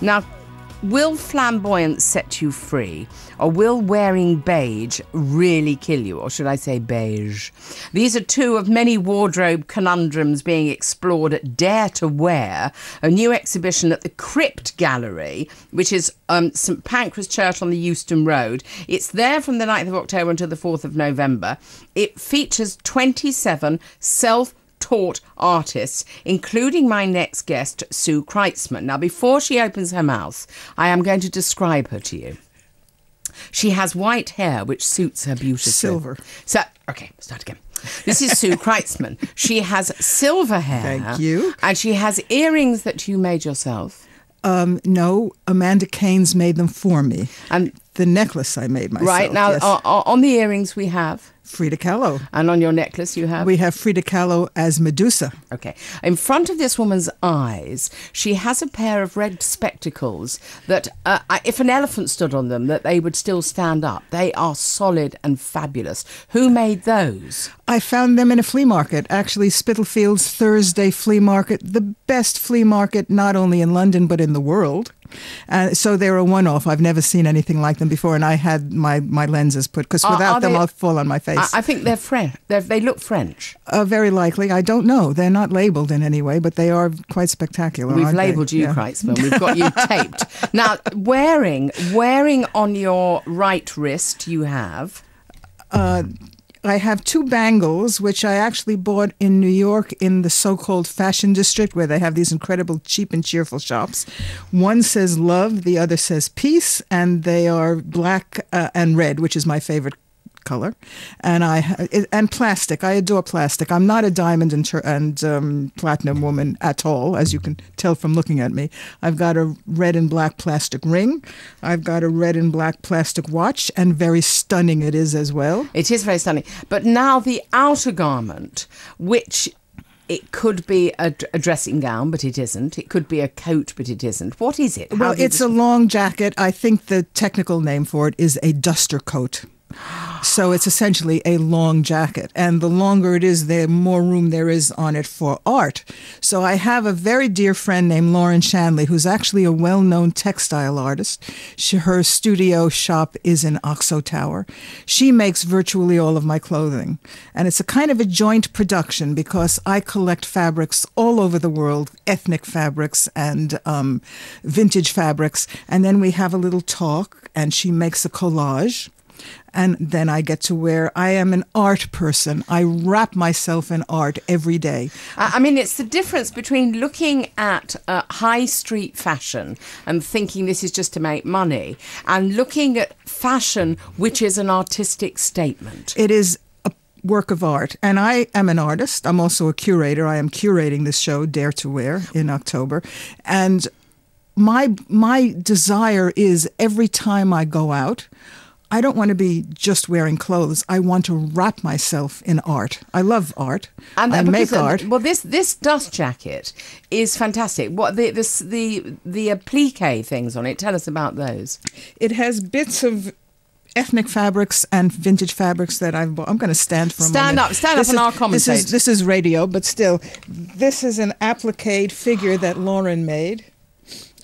Now, will flamboyance set you free, or will wearing beige really kill you? Or should I say beige? These are two of many wardrobe conundrums being explored at Dare to Wear, a new exhibition at the Crypt Gallery, which is St Pancras Church on the Euston Road. It's there from the 9th of October until the 4th of November. It features 27 self-taught artists, including my next guest, Sue Kreitzman. Now, before she opens her mouth, I am going to describe her to you. She has white hair, which suits her beautifully. Silver. So, okay, start again. This is Sue Kreitzman. She has silver hair. Thank you. And she has earrings that you made yourself. No, Amanda Keynes made them for me. And the necklace I made myself. Right, now yes. on the earrings we have? Frida Kahlo. And on your necklace you have? We have Frida Kahlo as Medusa. Okay. In front of this woman's eyes, she has a pair of red spectacles that, if an elephant stood on them, that they would still stand up. They are solid and fabulous. Who made those? I found them in a flea market, actually Spitalfields Thursday Flea Market, the best flea market not only in London but in the world. So they're a one-off. I've never seen anything like them before, and I had my lenses put, because without them I'll fall on my face. I think they're French. They look French. Very likely. I don't know. They're not labelled in any way, but they are quite spectacular. We've labelled you, Kreitzman. We've got you taped. Now, wearing on your right wrist, you have... I have two bangles, which I actually bought in New York in the so-called fashion district, where they have these incredible cheap and cheerful shops. One says love, the other says peace, and they are black and red, which is my favorite color. And plastic. I adore plastic. I'm not a diamond and platinum woman at all, as you can tell from looking at me. I've got a red and black plastic ring. I've got a red and black plastic watch, and very stunning it is as well. It is very stunning. But now the outer garment, which... It could be a dressing gown, but it isn't. It could be a coat, but it isn't. What is it? Well, it's a long jacket. I think the technical name for it is a duster coat. So it's essentially a long jacket. And the longer it is, the more room there is on it for art. So I have a very dear friend named Lauren Shanley, who's actually a well-known textile artist. Her studio shop is in Oxo Tower. She makes virtually all of my clothing. And it's a kind of a joint production, because I collect fabrics all over the world, ethnic fabrics and vintage fabrics. And then we have a little talk, and she makes a collage. And then I get to wear. I am an art person. I wrap myself in art every day. I mean, it's the difference between looking at high street fashion and thinking this is just to make money, and looking at fashion, which is an artistic statement. It is a work of art. And I am an artist. I'm also a curator. I am curating this show, Dare to Wear, in October. And my desire is, every time I go out, I don't want to be just wearing clothes. I want to wrap myself in art. I love art. And I make art. Well, this dust jacket is fantastic. What the applique things on it? Tell us about those. It has bits of ethnic fabrics and vintage fabrics that I've bought. I'm going to stand for a moment. Stand up, and I'll commentate. This is radio, but still, this is an applique figure that Lauren made.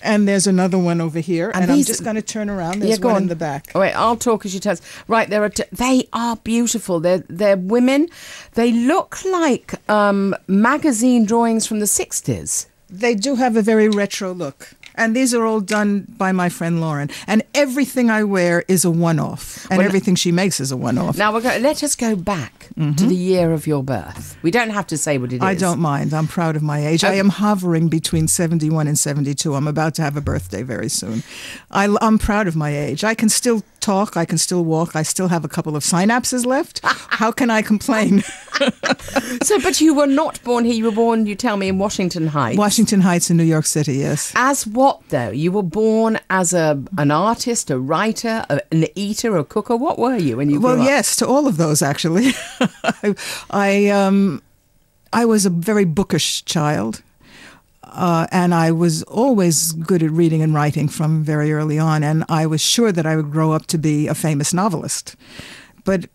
And there's another one over here, and I'm just going to turn around. There's one in the back. Oh, wait, I'll talk as you tell us. Right, they are beautiful. They're women. They look like magazine drawings from the 60s. They do have a very retro look. And these are all done by my friend Lauren. And everything I wear is a one-off. And everything she makes is a one-off. Now, let us go back to the year of your birth. We don't have to say what it is. I don't mind. I'm proud of my age. I am hovering between 71 and 72. I'm about to have a birthday very soon. I'm proud of my age. I can still talk. I can still walk. I still have a couple of synapses left. How can I complain? But you were not born here. You were born, you tell me, in Washington Heights. Washington Heights in New York City, yes. As what, though? You were born as an artist, a writer, an eater, a cooker. What were you when you grew up? Well, yes, to all of those, actually. I was a very bookish child. And I was always good at reading and writing from very early on. And I was sure that I would grow up to be a famous novelist. But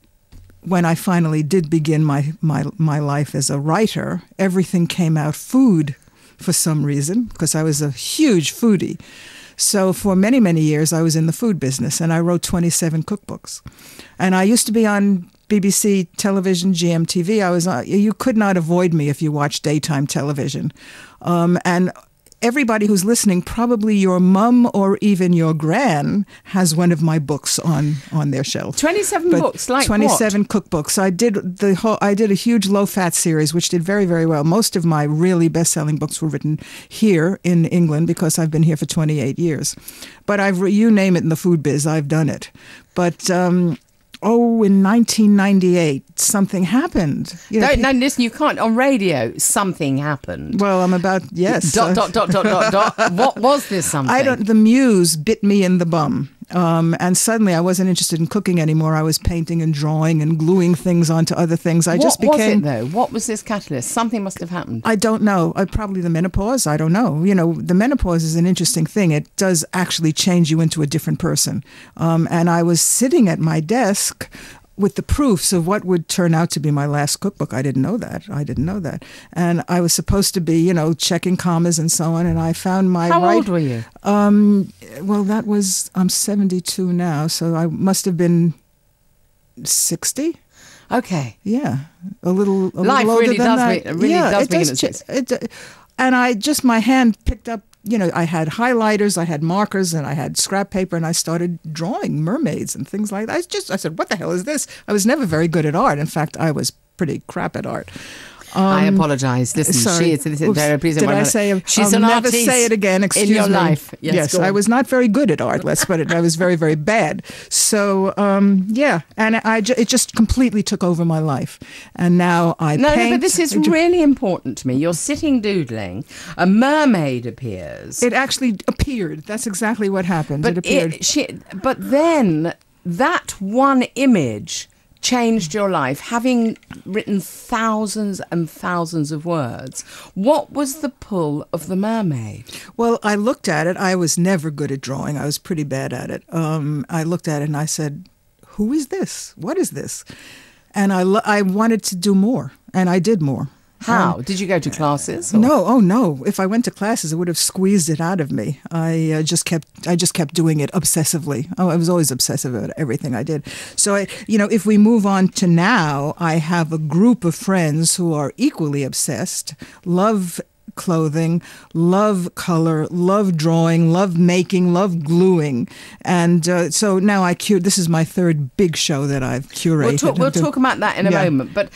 when I finally did begin my life as a writer, everything came out food for some reason, because I was a huge foodie. So for many, many years, I was in the food business, and I wrote 27 cookbooks. And I used to be on BBC television, GMTV. You could not avoid me if you watched daytime television. And everybody who's listening, probably your mum or even your gran has one of my books on their shelf. 27 books, like 27 what? cookbooks. I did a huge low-fat series, which did very, very well. Most of my really best-selling books were written here in England because I've been here for 28 years. But you name it in the food biz, I've done it. But in 1998, something happened. No, listen, you can't. On radio, something happened. Well, I'm about, yes. ... What was this something? The muse bit me in the bum. And suddenly I wasn't interested in cooking anymore. I was painting and drawing and gluing things onto other things. What was it, though? What was this catalyst? Something must have happened. I don't know. Probably the menopause. I don't know. The menopause is an interesting thing. It does actually change you into a different person. And I was sitting at my desk with the proofs of what would turn out to be my last cookbook. I didn't know that. And I was supposed to be, checking commas and so on. And I found my How old were you? Well, I'm 72 now, so I must have been 60. Okay. Yeah. A little Life older really than does that. begin at 60. And my hand picked up, I had highlighters, I had markers, and I had scrap paper, and I started drawing mermaids and things like that. I said, what the hell is this? I was never very good at art. In fact, I was pretty crap at art. I apologize. Listen, sorry. she is very pleased. Did I say? She's I'll an never artiste say it again. Excuse in your me. life. Yes, I was not very good at art. Let's put it. I was very, very bad. So yeah, and it just completely took over my life. And now I paint. No, but this is really important to me. You're sitting doodling. A mermaid appears. It actually appeared. That's exactly what happened. It appeared. But then that one image changed your life, having written thousands and thousands of words. What was the pull of the mermaid? Well, I looked at it. I was never good at drawing. I was pretty bad at it. I looked at it and I said, who is this? What is this? And I wanted to do more, and I did more. How? Did you go to classes? Or? No. Oh, no. If I went to classes, it would have squeezed it out of me. I just kept doing it obsessively. Oh, I was always obsessive about everything I did. So, if we move on to now, I have a group of friends who are equally obsessed, love clothing, love color, love drawing, love making, love gluing. And so now this is my third big show that I've curated. We'll talk about that in a moment. But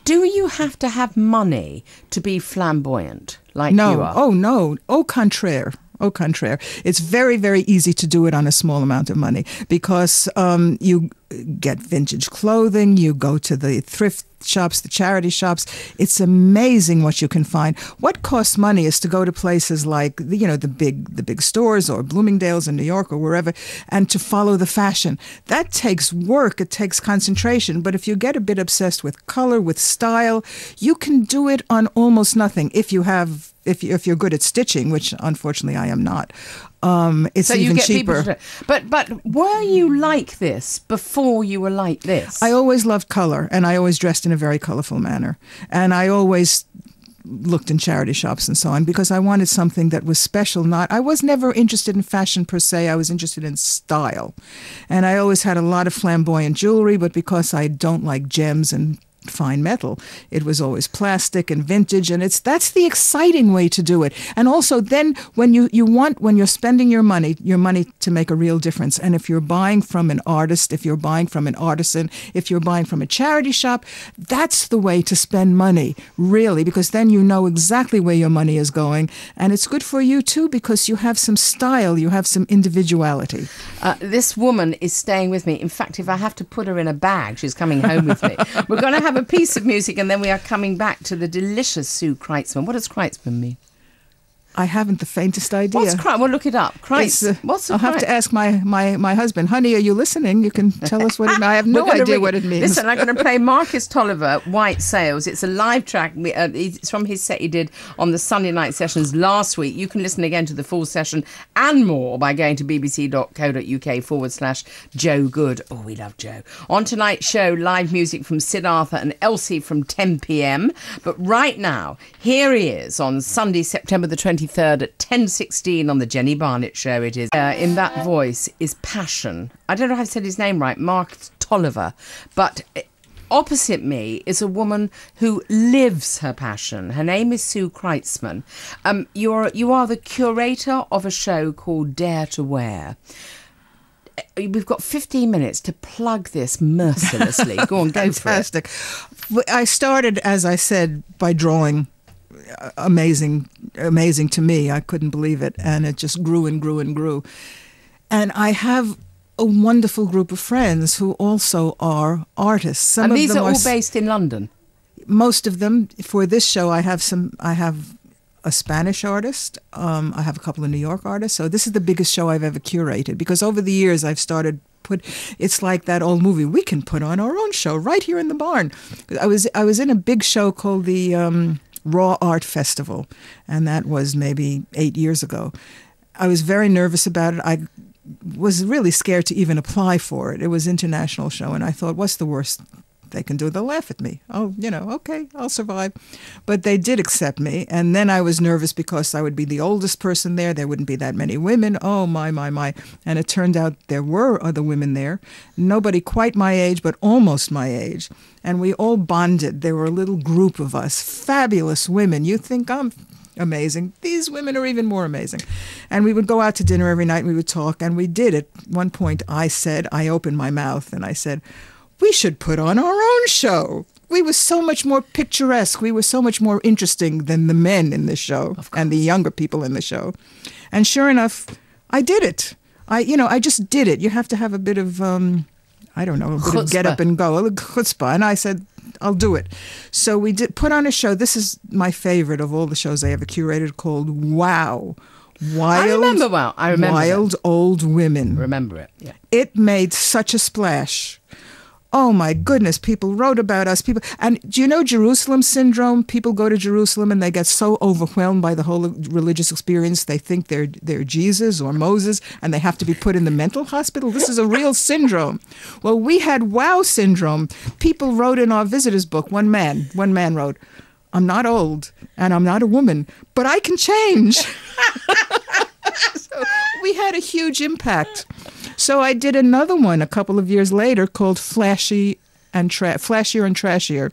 do you have to have money to be flamboyant like you are? Oh, no. Au contraire. Au contraire. It's very, very easy to do it on a small amount of money because you get vintage clothing, you go to the thrift shops, the charity shops. It's amazing what you can find. What costs money is to go to places like the big stores or Bloomingdale's in New York or wherever, and to follow the fashion. That takes work. It takes concentration. But if you get a bit obsessed with color, with style, you can do it on almost nothing. If you're good at stitching, which unfortunately I am not. It's so even cheaper. But were you like this before you were like this? I always loved color, and I always dressed in a very colorful manner. And I always looked in charity shops and so on because I wanted something that was special. I was never interested in fashion per se. I was interested in style. And I always had a lot of flamboyant jewelry, but because I don't like gems and fine metal, it was always plastic and vintage, and that's the exciting way to do it. And also then when you're spending your money to make a real difference, and if you're buying from an artist, if you're buying from an artisan, if you're buying from a charity shop, that's the way to spend money, really, because then you know exactly where your money is going, and it's good for you too because you have some style, you have some individuality. This woman is staying with me. In fact, if I have to put her in a bag, she's coming home with me. We're going to have a piece of music and then we are coming back to the delicious Sue Kreitzman. What does Kreitzman mean? I haven't the faintest idea. What's Kreitzman? We'll look it up. What's I'll have to ask my husband. Honey, are you listening? You can tell us what it means. I have no idea what it means. Listen, I'm going to play Marcus Tolliver, White Sails. It's a live track. It's from his set he did on the Sunday night sessions last week. You can listen again to the full session and more by going to bbc.co.uk/Joe Good. Oh, we love Joe. On tonight's show, live music from Sid Arthur and Elsie from 10 p.m. But right now, here he is on Sunday, September the 23rd. 23rd at 10:16 on the Jenny Barnett Show. It is. In that voice is passion. I don't know if I've said his name right, Mark Tolliver, but opposite me is a woman who lives her passion. Her name is Sue Kreitzman. You are the curator of a show called Dare to Wear. We've got 15 minutes to plug this mercilessly. Go on, go Fantastic. for it. I started, as I said, by drawing. Amazing to me. I couldn't believe it. And it just grew and grew and grew. And I have a wonderful group of friends who also are artists. Some and of these them are all based in London? Most of them. For this show, I have a Spanish artist. I have a couple of New York artists. So this is the biggest show I've ever curated, because over the years I've started it's like that old movie, we can put on our own show right here in the barn. I was in a big show called the Raw Art Festival, and that was maybe 8 years ago. I was very nervous about it. I was really scared to even apply for it. It was an international show, and I thought, what's the worst they can do? They'll laugh at me. Oh, okay, I'll survive. But they did accept me, and then I was nervous because I would be the oldest person there. There wouldn't be that many women. Oh, my. And it turned out there were other women there. Nobody quite my age, but almost my age. And we all bonded. There were a little group of us, fabulous women. You think I'm amazing. These women are even more amazing. And we would go out to dinner every night, and we would talk, and we did. At one point, I opened my mouth, and I said, we should put on our own show. We were so much more picturesque. We were so much more interesting than the men in the show and the younger people in the show. And sure enough, I did it. I just did it. You have to have a bit of, a bit of get up and go, a little chutzpah. And I said, I'll do it. So we did put on a show. This is my favorite of all the shows I ever curated, called Wow. I remember Wild Old Women. Remember it, yeah. It made such a splash. Oh, my goodness, people wrote about us. And do you know Jerusalem syndrome? People go to Jerusalem and they get so overwhelmed by the whole religious experience, they think they're Jesus or Moses, and they have to be put in the mental hospital. This is a real syndrome. Well, we had wow syndrome. People wrote in our visitors book, one man wrote, I'm not old and I'm not a woman, but I can change. So we had a huge impact. So I did another one a couple of years later called Flashier and Trashier.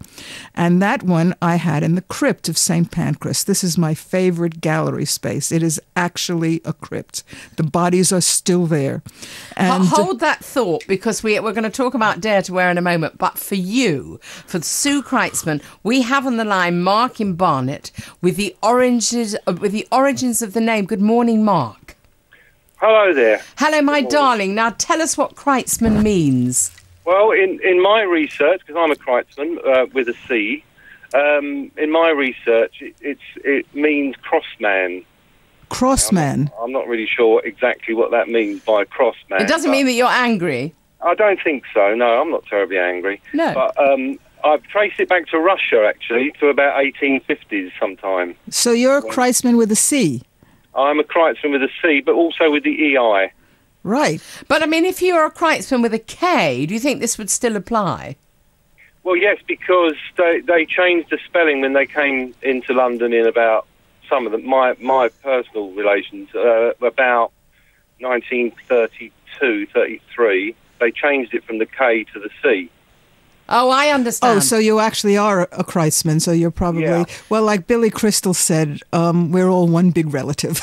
And that one I had in the crypt of St. Pancras. This is my favorite gallery space. It is actually a crypt. The bodies are still there. And hold that thought, because we're going to talk about Dare to Wear in a moment. But for you, for Sue Kreitzman, we have on the line Mark in Barnet with the origins of the name. Good morning, Mark. Hello there. Hello, my darling. Now tell us what Kreitzman means. Well, in my research, because I'm a Kreitzman with a C, in my research, it means crossman. Crossman? I'm not really sure exactly what that means by crossman. It doesn't mean that you're angry. I don't think so. No, I'm not terribly angry. No. But I've traced it back to Russia, actually, to about 1850s sometime. So you're a Kreitzman with a C? I'm a Kreitzman with a C, but also with the EI. Right. But, I mean, if you're a Kreitzman with a K, do you think this would still apply? Well, yes, because they changed the spelling when they came into London in about some of them, my personal relations, about 1932, 33. They changed it from the K to the C. Oh, I understand. Oh, so you actually are a Kreitzman, so you're probably... Yeah. Well, like Billy Crystal said, we're all one big relative.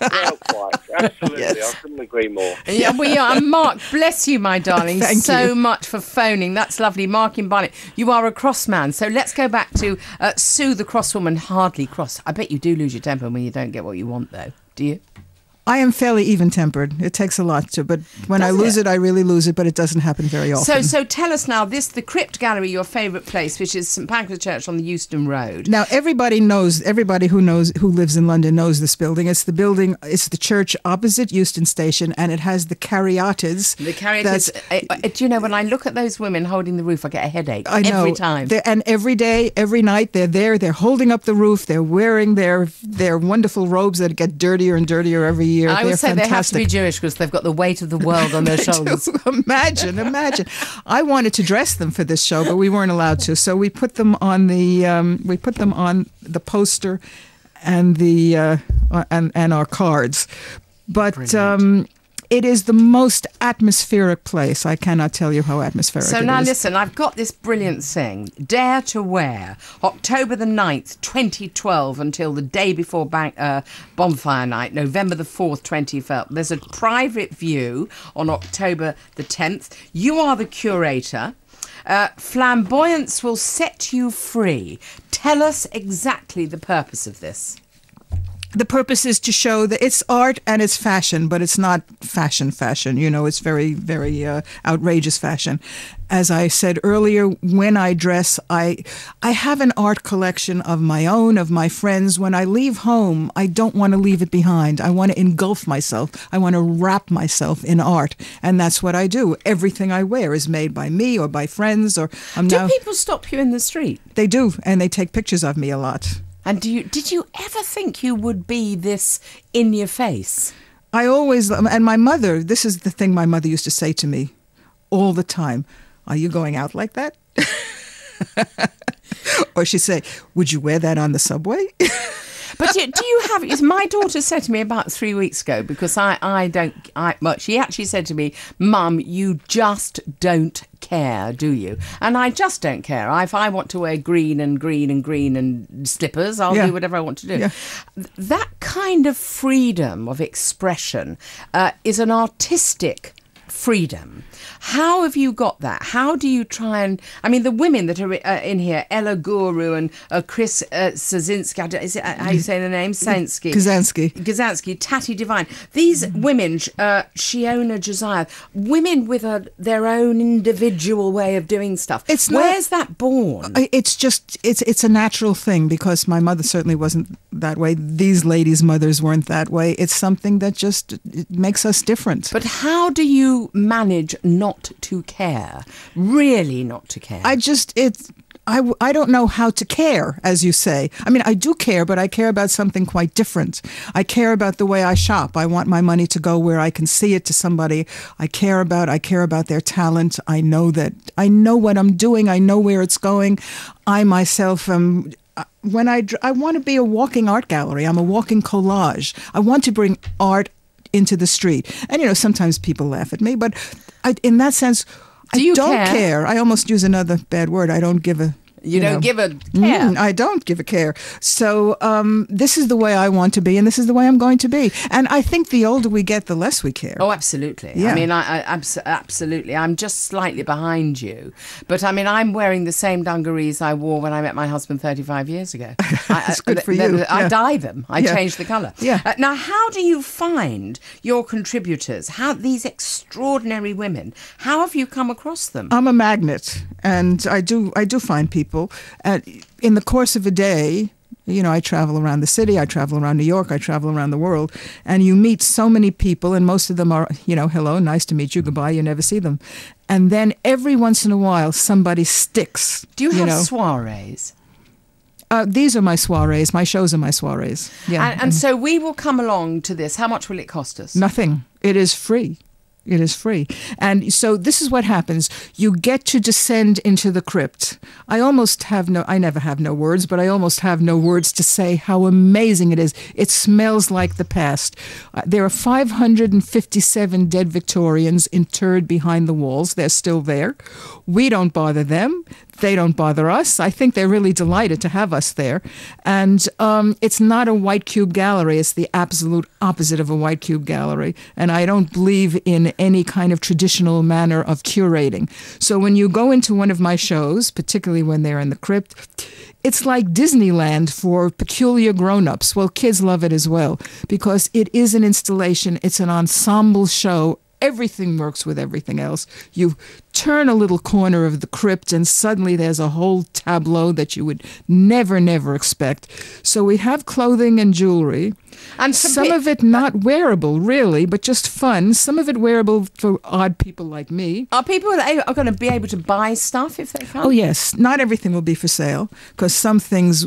Well, quite. Absolutely. Yes. I couldn't agree more. Yeah, we are. And Mark, bless you, my darling, Thank so you. much for phoning. That's lovely. Mark in Barnet, you are a cross man. So let's go back to Sue, the cross woman, hardly cross. I bet you do lose your temper when you don't get what you want, though. Do you? I am fairly even-tempered. It takes a lot to, but when I lose it, I really lose it, but it doesn't happen very often. So tell us now, the Crypt Gallery, your favourite place, which is St Pancras Church on the Euston Road. Now, everybody who lives in London knows this building. It's the church opposite Euston Station, and it has the caryatids. The caryatids, do you know, when I look at those women holding the roof, I get a headache. I know. Every time. And every day, every night, they're there, they're holding up the roof, they're wearing their wonderful robes that get dirtier and dirtier every year. I would they're say fantastic. they have to be Jewish because they've got the weight of the world on their shoulders. Imagine. I wanted to dress them for this show, but we weren't allowed to. So we put them on the poster and the and our cards. But Brilliant. it is the most atmospheric place. I cannot tell you how atmospheric it is. So now listen, I've got this brilliant thing. Dare to Wear, October the 9th, 2012, until the day before Bonfire Night, November the 4th, 2012. There's a private view on October the 10th. You are the curator. Flamboyance will set you free. Tell us exactly the purpose of this. The purpose is to show that it's art and it's fashion, but it's not fashion. You know, it's very, very outrageous fashion. As I said earlier, when I dress, I have an art collection of my own, of my friends. When I leave home, I don't want to leave it behind. I want to engulf myself. I want to wrap myself in art. And that's what I do. Everything I wear is made by me or by friends. Or Do people stop you in the street? They do, and they take pictures of me a lot. And did you ever think you would be this in your face? I always, and my mother, this is the thing my mother used to say to me all the time. Are you going out like that? Or she'd say, would you wear that on the subway? But do you have, as my daughter said to me about 3 weeks ago, because she actually said to me, Mum, you just don't care, do you? And I just don't care. If I want to wear green and slippers, I'll do whatever I want to do. Yeah. That kind of freedom of expression is an artistic freedom. How have you got that? How do you try and... I mean, the women that are in here, Ella Guru and Chris Sazinski, is it how you say the name? Kazansky, Tatty Divine. These women, Shiona Josiah, women with their own individual way of doing stuff. Where's that born? It's just, it's a natural thing, because my mother certainly wasn't that way. These ladies' mothers weren't that way. It's something that just it makes us different. But how do you manage not to care? Really not to care? I don't know how to care, as you say. I mean, I do care, but I care about something quite different. I care about the way I shop. I want my money to go where I can see it to somebody I care about their talent. I know what I'm doing. I know where it's going. I myself am... I want to be a walking art gallery. I'm a walking collage. I want to bring art into the street. And, sometimes people laugh at me, but in that sense, I don't care. I almost use another bad word. I don't give a... You don't give a care. I don't give a care. So this is the way I want to be, and this is the way I'm going to be. And I think the older we get, the less we care. Oh, absolutely. Yeah. I mean, absolutely. I'm just slightly behind you. But, I mean, I'm wearing the same dungarees I wore when I met my husband 35 years ago. That's good for you. I dye them. I change the colour. Yeah. Now, how do you find your contributors? These extraordinary women? How have you come across them? I'm a magnet, and I do find people. In the course of a day, I travel around the city, I travel around New York, I travel around the world, and you meet so many people, and most of them are, hello, nice to meet you, goodbye, you never see them. And then every once in a while, somebody sticks. Do you have soirees? These are my soirees. My shows are my soirees. Yeah. And so we will come along to this. How much will it cost us? Nothing. It is free. It is free. And so this is what happens. You get to descend into the crypt. I never have no words, but I almost have no words to say how amazing it is. It smells like the past. There are 557 dead Victorians interred behind the walls. They're still there. We don't bother them. They don't bother us. I think they're really delighted to have us there. And it's not a white cube gallery. It's the absolute opposite of a white cube gallery. And I don't believe in any kind of traditional manner of curating. So when you go into one of my shows, particularly when they're in the crypt, it's like Disneyland for peculiar grown-ups. Well, kids love it as well, because it is an installation. It's an ensemble show. Everything works with everything else. You turn a little corner of the crypt and suddenly there's a whole tableau that you would never expect. So we have clothing and jewelry. And some of it not wearable, really, but just fun. Some of it wearable for odd people like me. Are people are going to be able to buy stuff if they come? Oh, yes. Not everything will be for sale, because some things...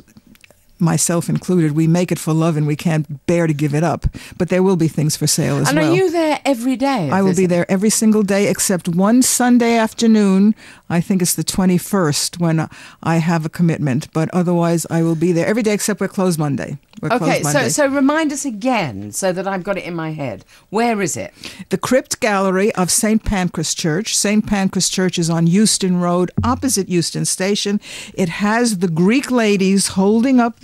myself included, we make it for love and we can't bear to give it up. But there will be things for sale as well. And are you there every day? I will be there every single day except one Sunday afternoon. I think it's the 21st when I have a commitment. But otherwise, I will be there every day except we're closed Monday. So remind us again so that I've got it in my head. Where is it? The Crypt Gallery of St. Pancras Church. St. Pancras Church is on Euston Road, opposite Euston Station. It has the Greek ladies holding up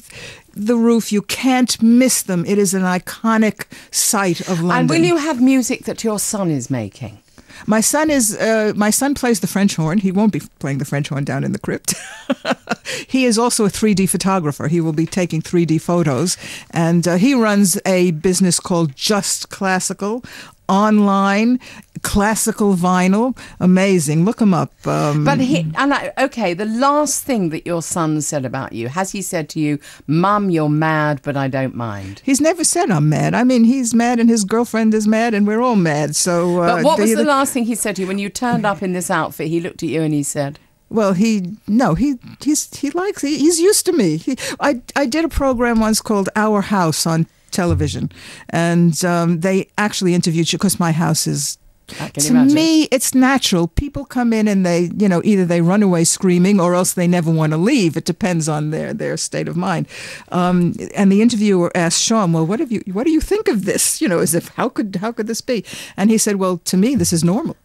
the roof. You can't miss them. It is an iconic site of London. And will you have music that your son is making? My son plays the French horn. He won't be playing the French horn down in the crypt. He is also a 3D photographer. He will be taking 3D photos. And he runs a business called Just Classical, online, classical vinyl. Amazing. Look him up. The last thing that your son said about you, has he said to you, Mum, you're mad, but I don't mind? He's never said I'm mad. I mean, he's mad and his girlfriend is mad and we're all mad. So, but what was the last thing he said to you when you turned up in this outfit? He looked at you and he said... Well, he's used to me. I did a program once called Our House on television, and they actually interviewed you because my house is. To me, it's natural. People come in and they, either they run away screaming or else they never want to leave. It depends on their state of mind. And the interviewer asked Sean, "Well, what do you think of this? As if how could this be?" And he said, "Well, to me, this is normal."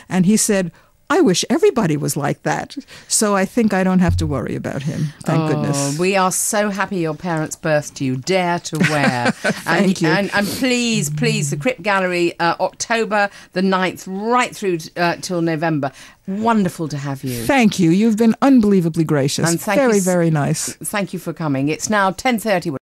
And he said, I wish everybody was like that. So I think I don't have to worry about him. Thank goodness. We are so happy your parents birthed you. Dare to wear. Thank you. And please, the Crypt Gallery, October the 9th, right through till November. Wonderful to have you. Thank you. You've been unbelievably gracious. And very, very nice. Thank you for coming. It's now 10:30.